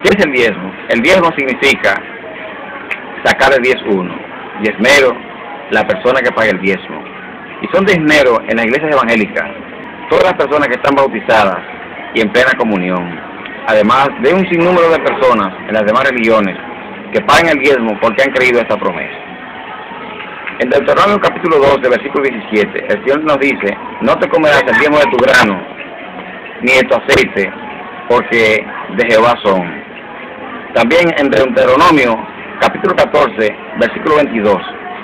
¿Qué es el diezmo? El diezmo significa sacar el 10-1. Diezmero, la persona que paga el diezmo. Y son diezmeros en las iglesias evangélicas todas las personas que están bautizadas y en plena comunión. Además de un sinnúmero de personas en las demás religiones que pagan el diezmo porque han creído esta promesa. En Deuteronomio capítulo 12, versículo 17, el Señor nos dice: no te comerás el diezmo de tu grano, ni de tu aceite, porque de Jehová son. También en Deuteronomio capítulo 14, versículo 22,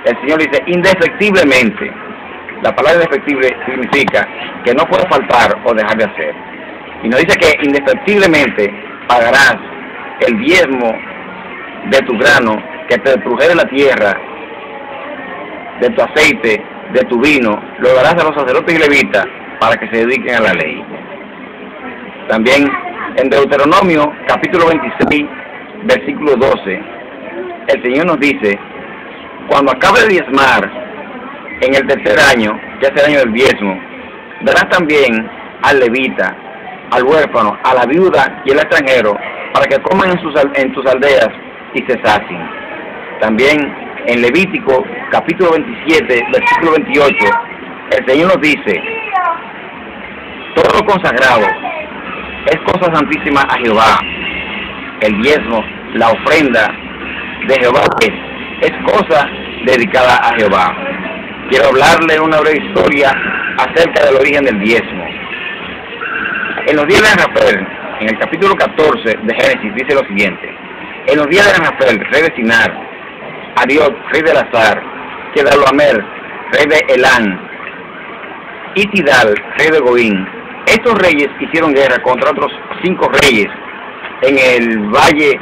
el Señor dice: indefectiblemente. La palabra indefectible significa que no puede faltar o dejar de hacer. Y nos dice que indefectiblemente pagarás el diezmo de tu grano, que te trujere la tierra, de tu aceite, de tu vino, lo darás a los sacerdotes y levitas para que se dediquen a la ley. También en Deuteronomio capítulo 26, versículo 12, el Señor nos dice: cuando acabe de diezmar en el tercer año, que es el año del diezmo, darás también al levita, al huérfano, a la viuda y al extranjero, para que coman en tus aldeas y se sacien. También en Levítico capítulo 27, versículo 28, el Señor nos dice: todo lo consagrado es cosa santísima a Jehová. El diezmo, la ofrenda de Jehová es cosa dedicada a Jehová. Quiero hablarle una breve historia acerca del origen del diezmo. En los días de Rafael, en el capítulo 14 de Génesis, dice lo siguiente: en los días de Rafael, rey de Sinar, Ariot, rey de Elazar, Kedorlaomer, rey de Elán, y Tidal, rey de Goín. Estos reyes hicieron guerra contra otros 5 reyes en el valle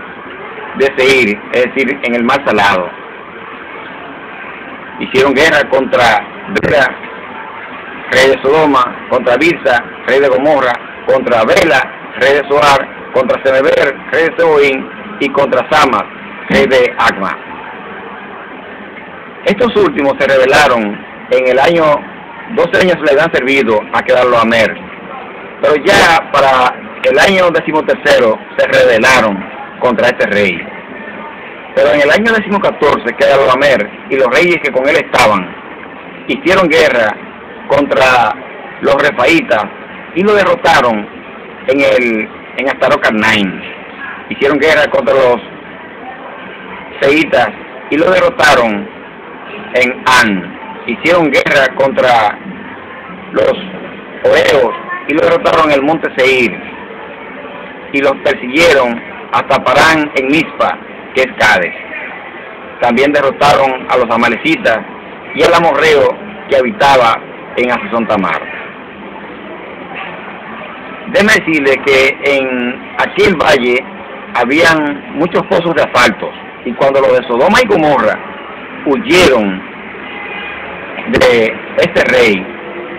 de Seir, es decir, en el mar Salado. Hicieron guerra contra Bera, rey de Sodoma, contra Birsa, rey de Gomorra, contra Bela, rey de Zoar, contra Semeber, rey de Seboín, y contra Sama, rey de Acma. Estos últimos se rebelaron en el año, 12 años le han servido a Kedorlaomer, pero ya para el año 13º se rebelaron contra este rey. Pero en el año 14, Kedorlaomer y los reyes que con él estaban hicieron guerra contra los refaitas y lo derrotaron en Astarot-Carnaim. Hicieron guerra contra los seitas y lo derrotaron en An. Hicieron guerra contra los oreos y lo derrotaron en el monte Seir. Y los persiguieron hasta Parán en Mizpa, que es Cades. También derrotaron a los amalecitas y al amorreo que habitaba en Hazezón Tamar. Déjeme decirle que en aquel valle habían muchos pozos de asfaltos, y cuando los de Sodoma y Gomorra huyeron de este rey,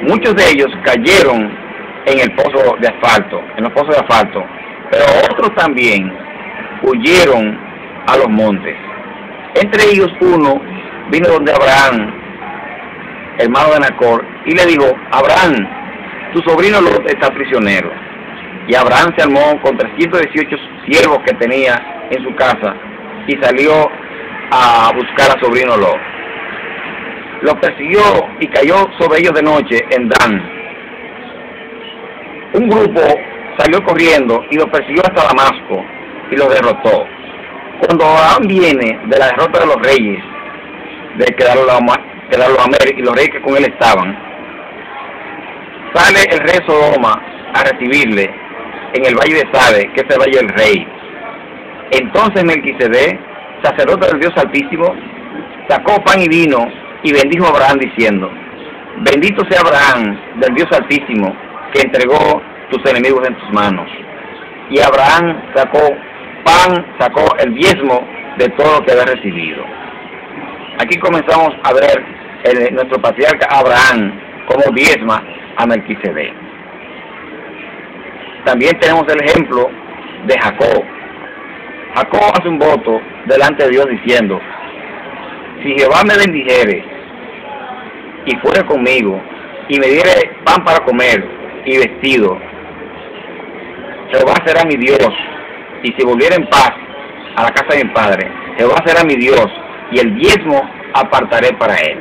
muchos de ellos cayeron en el pozo de asfalto, en los pozos de asfalto, pero otros también huyeron a los montes. Entre ellos uno vino donde Abraham, hermano de Nacor, y le dijo: Abraham, tu sobrino Lot está prisionero. Y Abraham se armó con 318 siervos que tenía en su casa y salió a buscar a sobrino Lot. Los persiguió y cayó sobre ellos de noche en Dan. Un grupo salió corriendo y los persiguió hasta Damasco y los derrotó. Cuando Abraham viene de la derrota de los reyes de Kedorlaomer y los reyes que con él estaban, sale el rey de Sodoma a recibirle en el valle de Sade, que es el valle del rey. Entonces Melquisedec, sacerdote del Dios Altísimo, sacó pan y vino y bendijo a Abraham diciendo: bendito sea Abraham del Dios Altísimo, que entregó tus enemigos en tus manos. Y Abraham sacó el diezmo de todo lo que había recibido. Aquí comenzamos a ver nuestro patriarca Abraham como diezma a Melquisedec. También tenemos el ejemplo de Jacob. Jacob hace un voto delante de Dios diciendo: si Jehová me bendijere y fuere conmigo y me diere pan para comer y vestido, Jehová será mi Dios, y si volviera en paz a la casa de mi padre, Jehová será mi Dios, y el diezmo apartaré para él.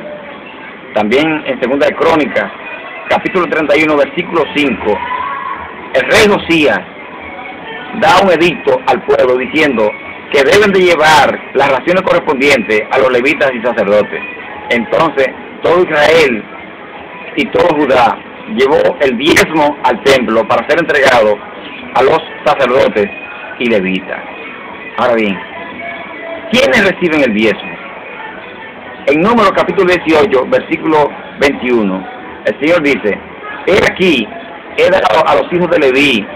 También en Segunda de Crónicas, capítulo 31, versículo 5, el rey Josías da un edicto al pueblo diciendo que deben de llevar las raciones correspondientes a los levitas y sacerdotes. Entonces, todo Israel y todo Judá llevó el diezmo al templo para ser entregado a los sacerdotes y levitas. Ahora bien, ¿quiénes reciben el diezmo? En Números capítulo 18, versículo 21, el Señor dice: he aquí, he dado a los hijos de Leví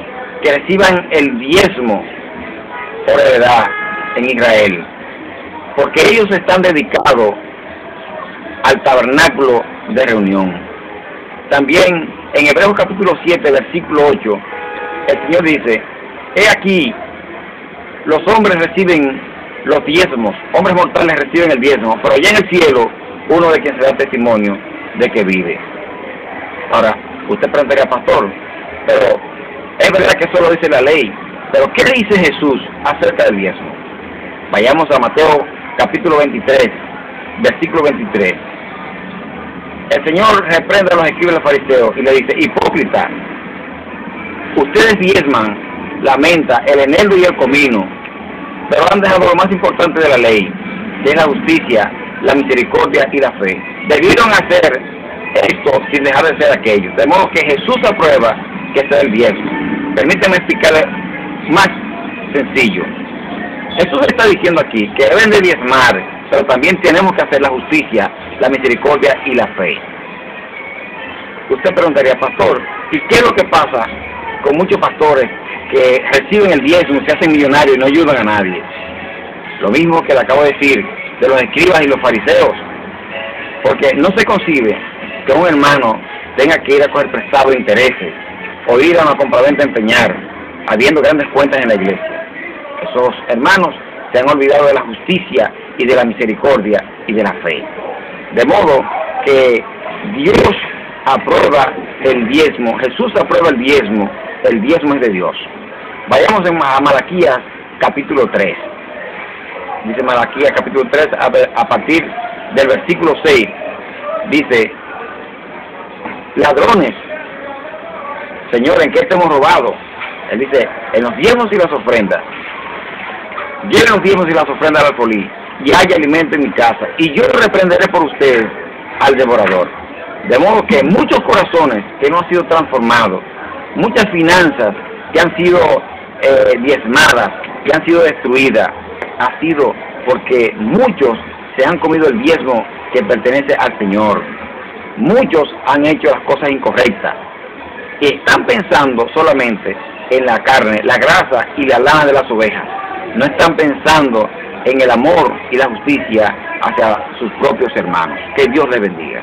que reciban el diezmo por heredad en Israel, porque ellos están dedicados al tabernáculo de reunión. También en Hebreos capítulo 7, versículo 8, el Señor dice: he aquí, los hombres reciben los diezmos, hombres mortales reciben el diezmo, pero allá en el cielo, uno de quien se da testimonio de que vive. Ahora, usted preguntaría: pastor, pero es verdad que eso lo dice la ley, pero ¿qué dice Jesús acerca del diezmo? Vayamos a Mateo capítulo 23, versículo 23. El Señor reprende a los escribas y los fariseos y le dice: hipócrita, ustedes diezman la menta, el eneldo y el comino, pero han dejado lo más importante de la ley, que es la justicia, la misericordia y la fe. Debieron hacer esto sin dejar de ser aquello. De modo que Jesús aprueba que sea el diezmo. Permíteme explicarle más sencillo. Jesús está diciendo aquí que deben de diezmar, pero también tenemos que hacer la justicia, la misericordia y la fe. Usted preguntaría: pastor, ¿y qué es lo que pasa con muchos pastores que reciben el diezmo, se hacen millonarios y no ayudan a nadie? Lo mismo que le acabo de decir de los escribas y los fariseos, porque no se concibe que un hermano tenga que ir a coger prestado de intereses o ir a una compraventa a empeñar, habiendo grandes cuentas en la iglesia. Esos hermanos se han olvidado de la justicia y de la misericordia y de la fe. De modo que Dios aprueba el diezmo, Jesús aprueba el diezmo es de Dios. Vayamos a Malaquías capítulo 3. Dice Malaquías capítulo 3 a partir del versículo 6. Dice: ladrones, Señor, ¿en qué te hemos robado? Él dice: en los diezmos y las ofrendas. Lleven los diezmos y las ofrendas al alfolí, y haya alimento en mi casa, y yo reprenderé por ustedes al devorador. De modo que muchos corazones que no han sido transformados, muchas finanzas que han sido diezmadas, que han sido destruidas, ha sido porque muchos se han comido el diezmo que pertenece al Señor. Muchos han hecho las cosas incorrectas y están pensando solamente en la carne, la grasa y la lana de las ovejas. No están pensando en el amor y la justicia hacia sus propios hermanos. Que Dios les bendiga.